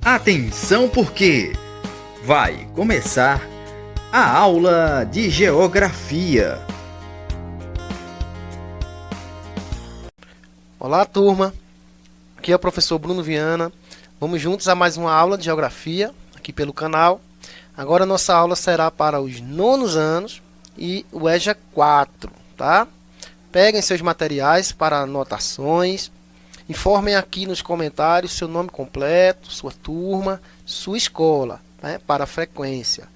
Atenção porque vai começar a aula de Geografia. Olá, turma. Aqui é o professor Bruno Viana. Vamos juntos a mais uma aula de Geografia aqui pelo canal. Agora nossa aula será para os nonos anos e o EJA 4, tá? Peguem seus materiais para anotações. Informem aqui nos comentários seu nome completo, sua turma, sua escola, né, para a frequência.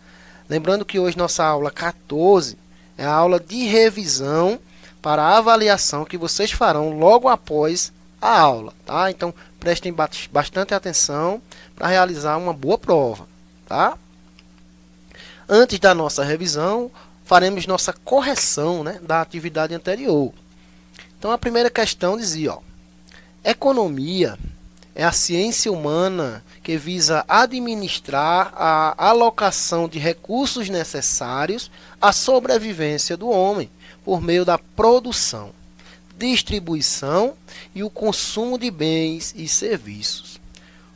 Lembrando que hoje nossa aula 14 é a aula de revisão para a avaliação que vocês farão logo após a aula, tá? Então, prestem bastante atenção para realizar uma boa prova, tá? Antes da nossa revisão, faremos nossa correção, né, da atividade anterior. Então, a primeira questão dizia, ó, economia é a ciência humana que visa administrar a alocação de recursos necessários à sobrevivência do homem por meio da produção, distribuição e o consumo de bens e serviços.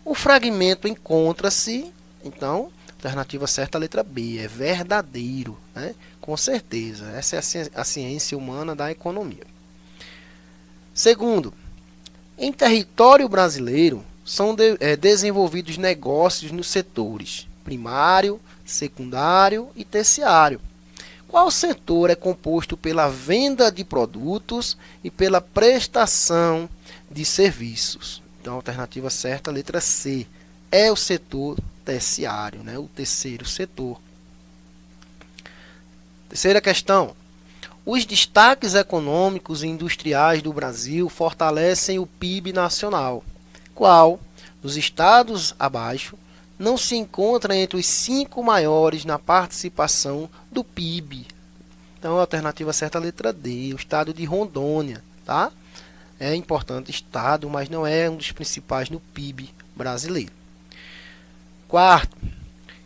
O fragmento encontra-se, então, alternativa certa, a letra B, é verdadeiro, né? Com certeza, essa é a ciência humana da economia. Segundo, em território brasileiro, são desenvolvidos negócios nos setores primário, secundário e terciário. Qual setor é composto pela venda de produtos e pela prestação de serviços? Então, a alternativa certa, a letra C, é o setor terciário, né? O terceiro setor. Terceira questão. Os destaques econômicos e industriais do Brasil fortalecem o PIB nacional, qual, dos estados abaixo, não se encontra entre os 5 maiores na participação do PIB. Então, a alternativa certa é a letra D, o estado de Rondônia, tá? É importante estado, mas não é um dos principais no PIB brasileiro. Quarto,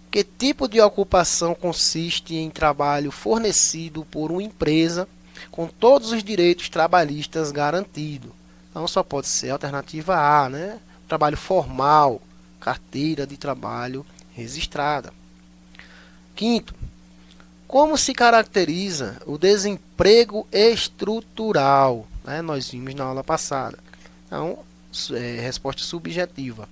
que tipo de ocupação consiste em trabalho fornecido por uma empresa com todos os direitos trabalhistas garantidos? Então, só pode ser a alternativa A, né? Trabalho formal, carteira de trabalho registrada. Quinto, como se caracteriza o desemprego estrutural? Né? Nós vimos na aula passada. Então, resposta subjetiva.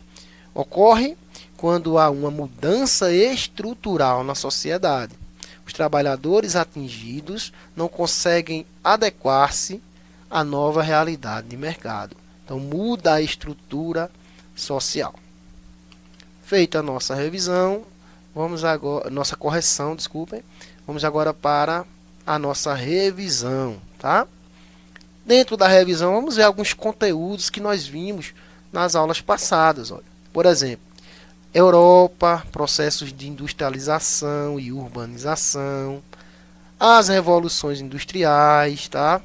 Ocorre quando há uma mudança estrutural na sociedade. Os trabalhadores atingidos não conseguem adequar-se à nova realidade de mercado. Então, muda a estrutura social. Feita a nossa revisão, nossa correção, desculpem. Vamos agora para a nossa revisão, tá? Dentro da revisão, vamos ver alguns conteúdos que nós vimos nas aulas passadas. Olha. Por exemplo, Europa, processos de industrialização e urbanização, as revoluções industriais, tá?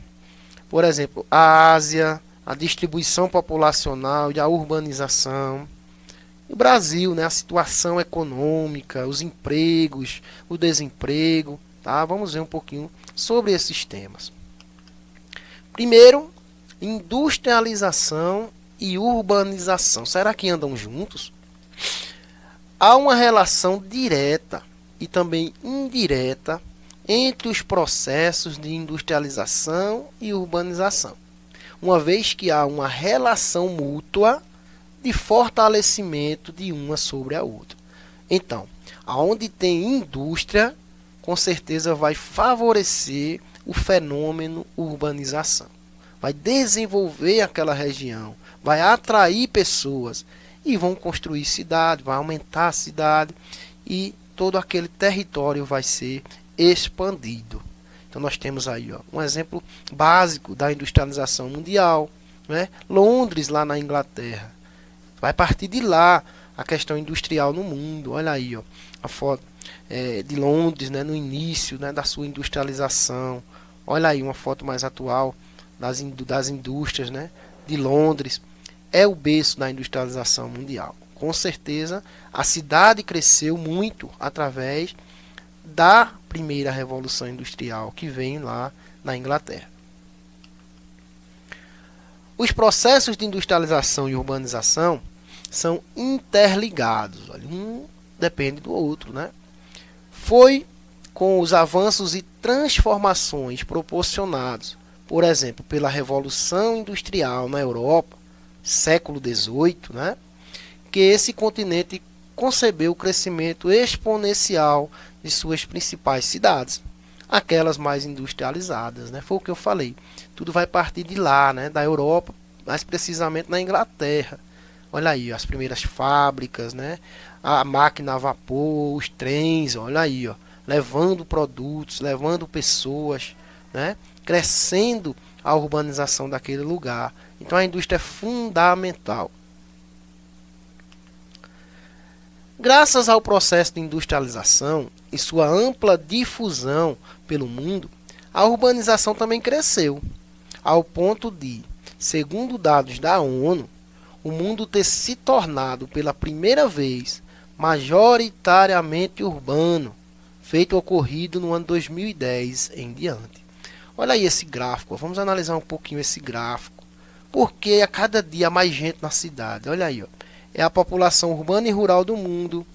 Por exemplo, a Ásia, a distribuição populacional e a urbanização. O Brasil, né, a situação econômica, os empregos, o desemprego, tá? Vamos ver um pouquinho sobre esses temas. Primeiro, industrialização e urbanização. Será que andam juntos? Há uma relação direta e também indireta entre os processos de industrialização e urbanização, uma vez que há uma relação mútua de fortalecimento de uma sobre a outra. Então, aonde tem indústria, com certeza vai favorecer o fenômeno urbanização. Vai desenvolver aquela região, vai atrair pessoas e vão construir cidade, vai aumentar a cidade e todo aquele território vai ser expandido. Então nós temos aí, ó, um exemplo básico da industrialização mundial, né? Londres, lá na Inglaterra. Vai partir de lá a questão industrial no mundo. Olha aí, ó, a foto de Londres, né, no início, né, da sua industrialização. Olha aí uma foto mais atual das indústrias, né, de Londres. É o berço da industrialização mundial. Com certeza, a cidade cresceu muito através da primeira revolução industrial que vem lá na Inglaterra. Os processos de industrialização e urbanização são interligados. Olha, um depende do outro, né? Foi com os avanços e transformações proporcionados, por exemplo, pela Revolução Industrial na Europa, século XVIII, né, que esse continente concebeu o crescimento exponencial de suas principais cidades, aquelas mais industrializadas, né? Foi o que eu falei. Tudo vai partir de lá, né, da Europa, mais precisamente na Inglaterra. Olha aí, as primeiras fábricas, né, a máquina a vapor, os trens, olha aí, ó, levando produtos, levando pessoas, né, crescendo a urbanização daquele lugar. Então a indústria é fundamental. Graças ao processo de industrialização e sua ampla difusão pelo mundo, a urbanização também cresceu, ao ponto de, segundo dados da ONU, o mundo ter se tornado pela primeira vez majoritariamente urbano, feito ocorrido no ano 2010 em diante. Olha aí esse gráfico, vamos analisar um pouquinho esse gráfico. Porque a cada dia há mais gente na cidade. Olha aí, ó. É a população urbana e rural do mundo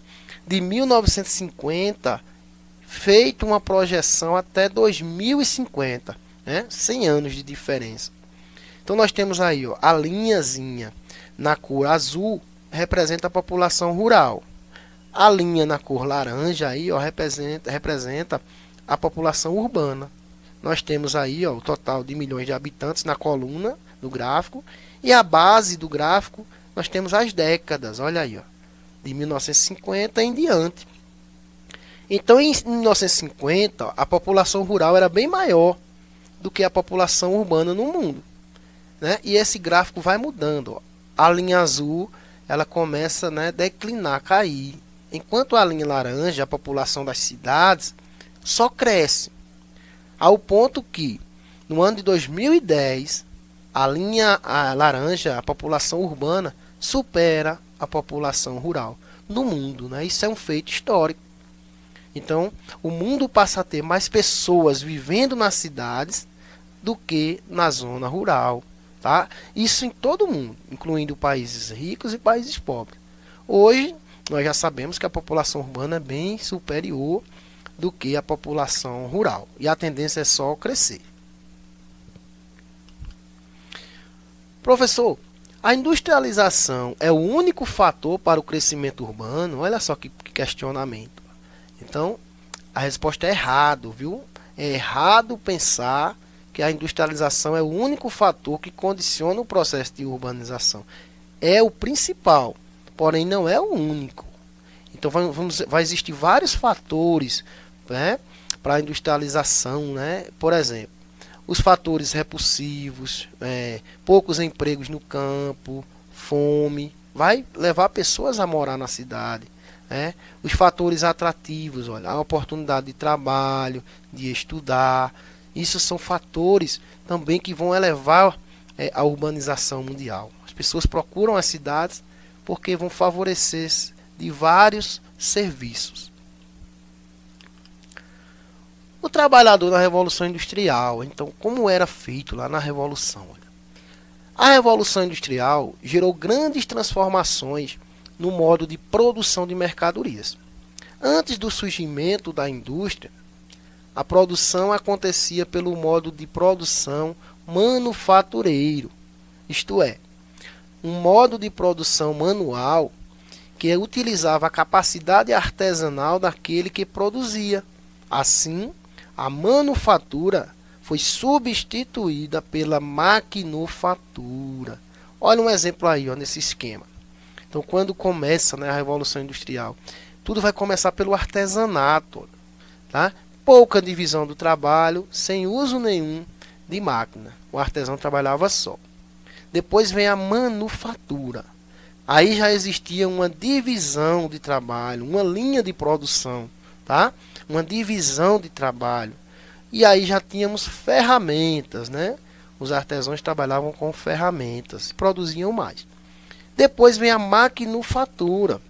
de 1950, feito uma projeção até 2050, né? 100 anos de diferença. Então nós temos aí, ó, a linhazinha na cor azul representa a população rural. A linha na cor laranja aí, ó, representa a população urbana. Nós temos aí, ó, o total de milhões de habitantes na coluna do gráfico, e a base do gráfico nós temos as décadas, olha aí, ó, de 1950 em diante. Então em 1950 a população rural era bem maior do que a população urbana no mundo, né? E esse gráfico vai mudando, ó. A linha azul ela começa, né, a declinar, cair, enquanto a linha laranja, a população das cidades, só cresce, ao ponto que no ano de 2010 a linha laranja, a população urbana, supera a população rural no mundo, né? Isso é um feito histórico. Então, o mundo passa a ter mais pessoas vivendo nas cidades do que na zona rural, tá? Isso em todo o mundo, incluindo países ricos e países pobres. Hoje, nós já sabemos que a população urbana é bem superior do que a população rural, e a tendência é só crescer. Professor, a industrialização é o único fator para o crescimento urbano? Olha só que questionamento. Então, a resposta é errado, viu? É errado pensar que a industrialização é o único fator que condiciona o processo de urbanização. É o principal, porém não é o único. Então, vai existir vários fatores, né, para a industrialização, né? Por exemplo, os fatores repulsivos, poucos empregos no campo, fome, vai levar pessoas a morar na cidade. Os fatores atrativos, olha, a oportunidade de trabalho, de estudar, isso são fatores também que vão elevar a urbanização mundial. As pessoas procuram as cidades porque vão favorecer de vários serviços. O trabalhador na Revolução Industrial, então, como era feito lá na Revolução? A Revolução Industrial gerou grandes transformações no modo de produção de mercadorias. Antes do surgimento da indústria, a produção acontecia pelo modo de produção manufatureiro, isto é, um modo de produção manual que utilizava a capacidade artesanal daquele que produzia. Assim, a manufatura foi substituída pela maquinofatura. Olha um exemplo aí, ó, nesse esquema. Então, quando começa, né, a Revolução Industrial, tudo vai começar pelo artesanato, tá? Pouca divisão do trabalho, sem uso nenhum de máquina. O artesão trabalhava só. Depois vem a manufatura. Aí já existia uma divisão de trabalho, uma linha de produção, tá? Uma divisão de trabalho. E aí já tínhamos ferramentas, né? Os artesãos trabalhavam com ferramentas, produziam mais. Depois vem a maquinofatura,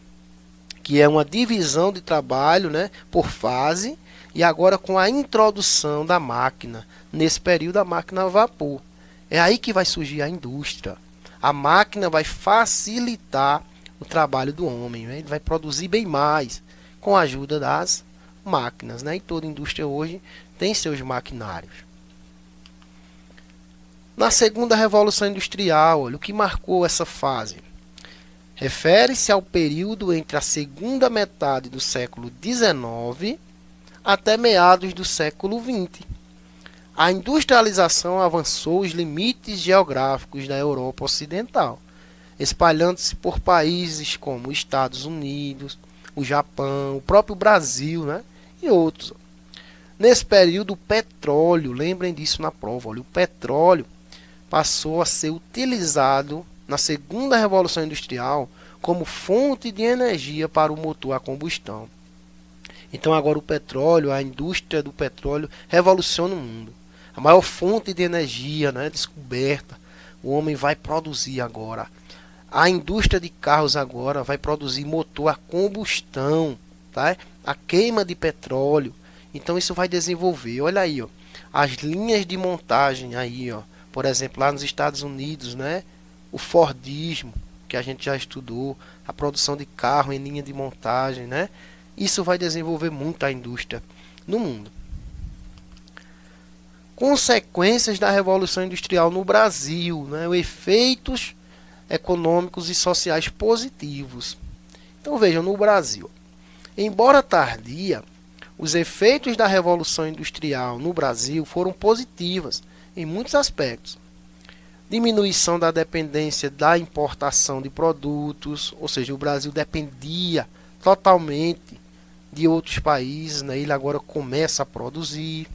que é uma divisão de trabalho, né, por fase, e agora com a introdução da máquina, nesse período a máquina a vapor. É aí que vai surgir a indústria. A máquina vai facilitar o trabalho do homem, né? Ele vai produzir bem mais com a ajuda das máquinas, né? E toda indústria hoje tem seus maquinários. Na segunda revolução industrial, olha, o que marcou essa fase? Refere-se ao período entre a segunda metade do século XIX até meados do século XX. A industrialização avançou os limites geográficos da Europa Ocidental, espalhando-se por países como os Estados Unidos, o Japão, o próprio Brasil, né? E outros. Nesse período, o petróleo, lembrem disso na prova, olha, o petróleo passou a ser utilizado na segunda revolução industrial como fonte de energia para o motor a combustão. Então agora o petróleo, a indústria do petróleo revoluciona o mundo. A maior fonte de energia, né, descoberta, o homem vai produzir agora. A indústria de carros agora vai produzir motor a combustão, tá? A queima de petróleo. Então isso vai desenvolver. Olha aí, ó, as linhas de montagem aí, ó. Por exemplo, lá nos Estados Unidos, né, o Fordismo, que a gente já estudou, a produção de carro em linha de montagem, né? Isso vai desenvolver muito a indústria no mundo. Consequências da Revolução Industrial no Brasil, né? Os efeitos econômicos e sociais positivos. Então vejam, no Brasil, embora tardia, os efeitos da Revolução Industrial no Brasil foram positivas em muitos aspectos. Diminuição da dependência da importação de produtos, ou seja, o Brasil dependia totalmente de outros países, né? Ele agora começa a produzir.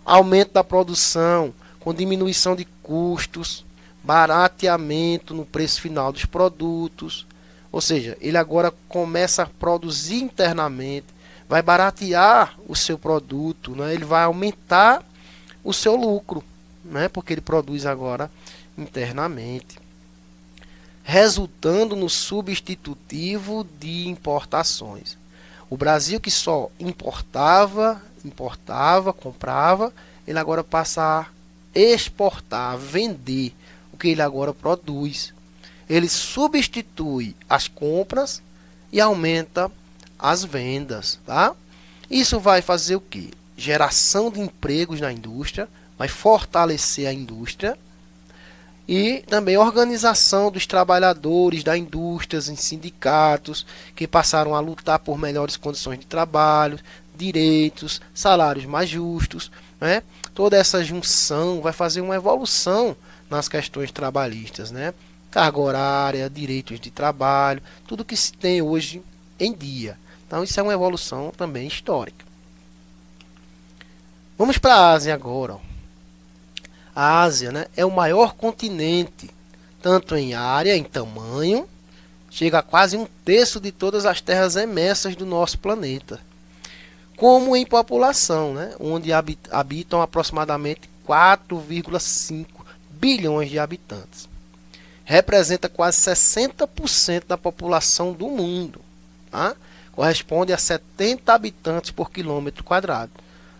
Aumento da produção com diminuição de custos, barateamento no preço final dos produtos, ou seja, ele agora começa a produzir internamente, vai baratear o seu produto, né? Ele vai aumentar o seu lucro, né? Porque ele produz agora internamente, resultando no substitutivo de importações. O Brasil que só importava, comprava, ele agora passa a exportar, a vender o que ele agora produz. Ele substitui as compras e aumenta as vendas, tá? Isso vai fazer o quê? Geração de empregos na indústria, vai fortalecer a indústria e também organização dos trabalhadores da indústria em sindicatos que passaram a lutar por melhores condições de trabalho, direitos, salários mais justos, né? Toda essa junção vai fazer uma evolução nas questões trabalhistas, né? Carga horária, direitos de trabalho, tudo que se tem hoje em dia. Então isso é uma evolução também histórica. Vamos para a Ásia agora, ó. A Ásia, né, é o maior continente, tanto em área, em tamanho, chega a quase 1/3 de todas as terras emersas do nosso planeta, como em população, né, onde habitam aproximadamente 4,5 bilhões de habitantes. Representa quase 60% da população do mundo, tá? Corresponde a 70 habitantes por quilômetro quadrado,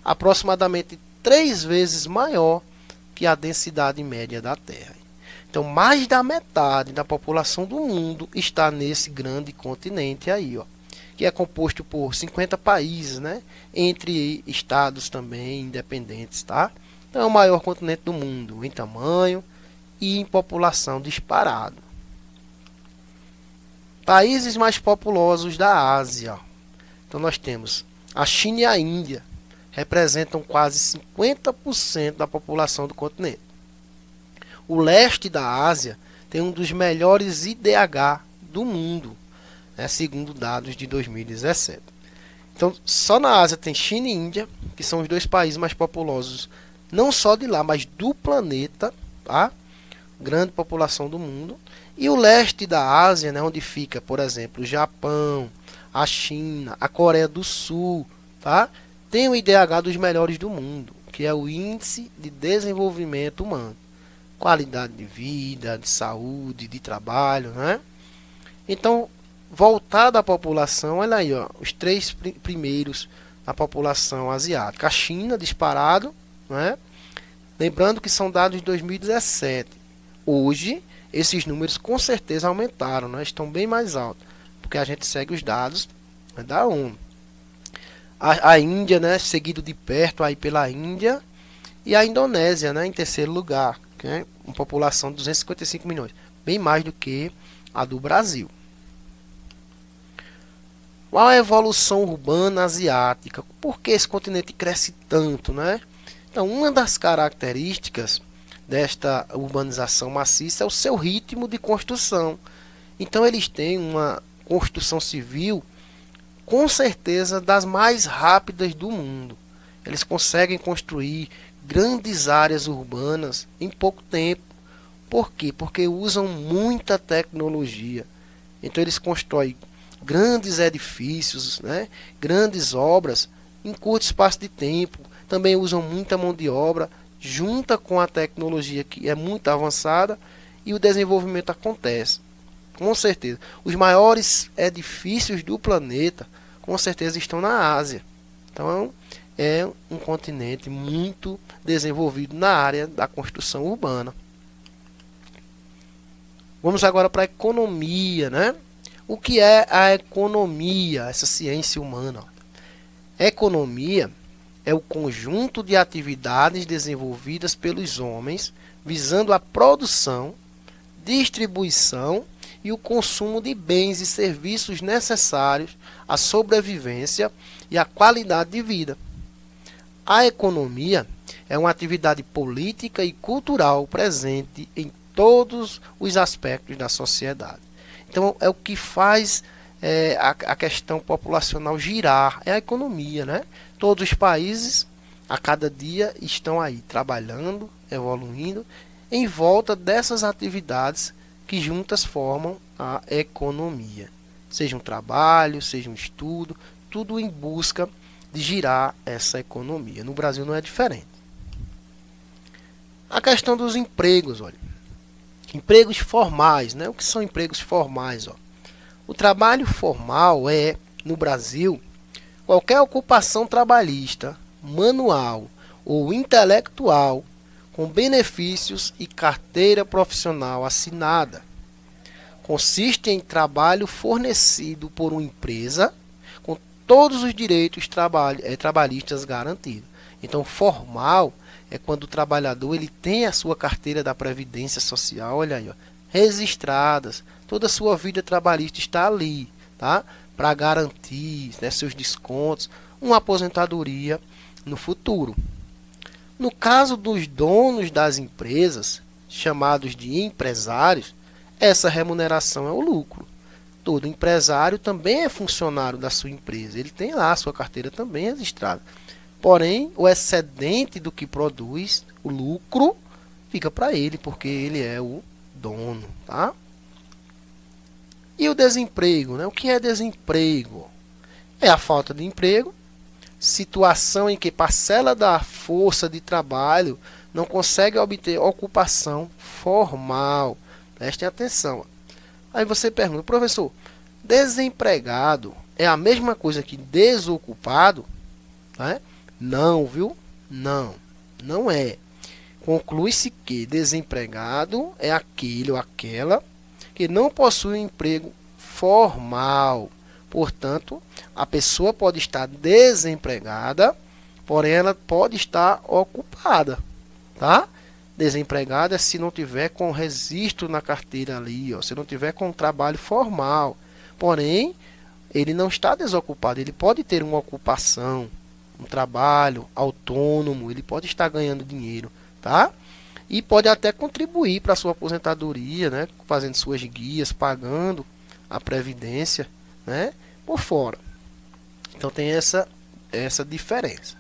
aproximadamente 3 vezes maior que a densidade média da Terra. Então, mais da metade da população do mundo está nesse grande continente aí, ó, que é composto por 50 países, né, entre estados também independentes, tá? Então, é o maior continente do mundo em tamanho e em população disparado. Países mais populosos da Ásia. Então, nós temos a China e a Índia, representam quase 50% da população do continente. O leste da Ásia tem um dos melhores IDH do mundo, né, segundo dados de 2017. Então, só na Ásia tem China e Índia, que são os dois países mais populosos, não só de lá, mas do planeta, tá? Grande população do mundo. E o leste da Ásia, né, onde fica, por exemplo, o Japão, a China, a Coreia do Sul, tá? Tem o IDH dos melhores do mundo, que é o Índice de Desenvolvimento Humano. Qualidade de vida, de saúde, de trabalho, né? Então, voltado à população, olha aí, ó, os 3 primeiros na população asiática. A China, disparado, né? Lembrando que são dados de 2017. Hoje, esses números com certeza aumentaram, né? Estão bem mais altos, porque a gente segue os dados, né, da ONU. A Índia, né, seguido de perto aí pela Índia, e a Indonésia, né, em terceiro lugar, né, com população de 255 milhões, bem mais do que a do Brasil. Qual a evolução urbana asiática? Por que esse continente cresce tanto, né? Então, uma das características desta urbanização maciça é o seu ritmo de construção. Então, eles têm uma construção civil, com certeza, das mais rápidas do mundo. Eles conseguem construir grandes áreas urbanas em pouco tempo. Por quê? Porque usam muita tecnologia. Então, eles constroem grandes edifícios, né? Grandes obras em curto espaço de tempo. Também usam muita mão de obra, junta com a tecnologia que é muito avançada, e o desenvolvimento acontece. Com certeza. Os maiores edifícios do planeta, com certeza, estão na Ásia. Então, é um continente muito desenvolvido na área da construção urbana. Vamos agora para a economia, né? O que é a economia, essa ciência humana? Economia é o conjunto de atividades desenvolvidas pelos homens visando a produção, distribuição e o consumo de bens e serviços necessários à sobrevivência e à qualidade de vida. A economia é uma atividade política e cultural presente em todos os aspectos da sociedade. Então, é o que faz a questão populacional girar, é a economia, né? Todos os países, a cada dia, estão aí trabalhando, evoluindo, em volta dessas atividades que juntas formam a economia. Seja um trabalho, seja um estudo, tudo em busca de girar essa economia. No Brasil não é diferente. A questão dos empregos, olha. Empregos formais, né? O que são empregos formais? Ó? O trabalho formal é, no Brasil, qualquer ocupação trabalhista, manual ou intelectual com benefícios e carteira profissional assinada. Consiste em trabalho fornecido por uma empresa com todos os direitos trabalhistas garantidos. Então, formal é quando o trabalhador ele tem a sua carteira da Previdência Social, olha aí, ó, registradas, toda a sua vida trabalhista está ali, tá? Para garantir, né, seus descontos, uma aposentadoria no futuro. No caso dos donos das empresas, chamados de empresários, essa remuneração é o lucro. Todo empresário também é funcionário da sua empresa, ele tem lá a sua carteira também registrada. Porém, o excedente do que produz, o lucro, fica para ele, porque ele é o dono, tá? E o desemprego, né? O que é desemprego? É a falta de emprego, situação em que parcela da força de trabalho não consegue obter ocupação formal. Prestem atenção. Aí você pergunta, professor, desempregado é a mesma coisa que desocupado? Né? Não, viu? Não, não é. Conclui-se que desempregado é aquele ou aquela que não possui um emprego formal. Portanto, a pessoa pode estar desempregada, porém ela pode estar ocupada, tá? Desempregada é se não tiver com registro na carteira ali, ó, se não tiver com trabalho formal. Porém, ele não está desocupado, ele pode ter uma ocupação, um trabalho autônomo, ele pode estar ganhando dinheiro, tá? E pode até contribuir para a sua aposentadoria, né? Fazendo suas guias, pagando a previdência, né? Por fora. Então tem essa diferença.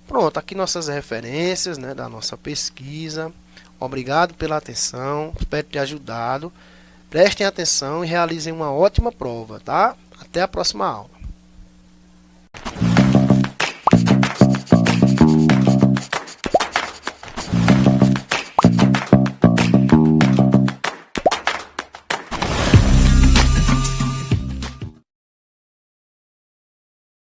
Pronto, aqui nossas referências, né, da nossa pesquisa. Obrigado pela atenção, espero ter ajudado. Prestem atenção e realizem uma ótima prova, tá? Até a próxima aula.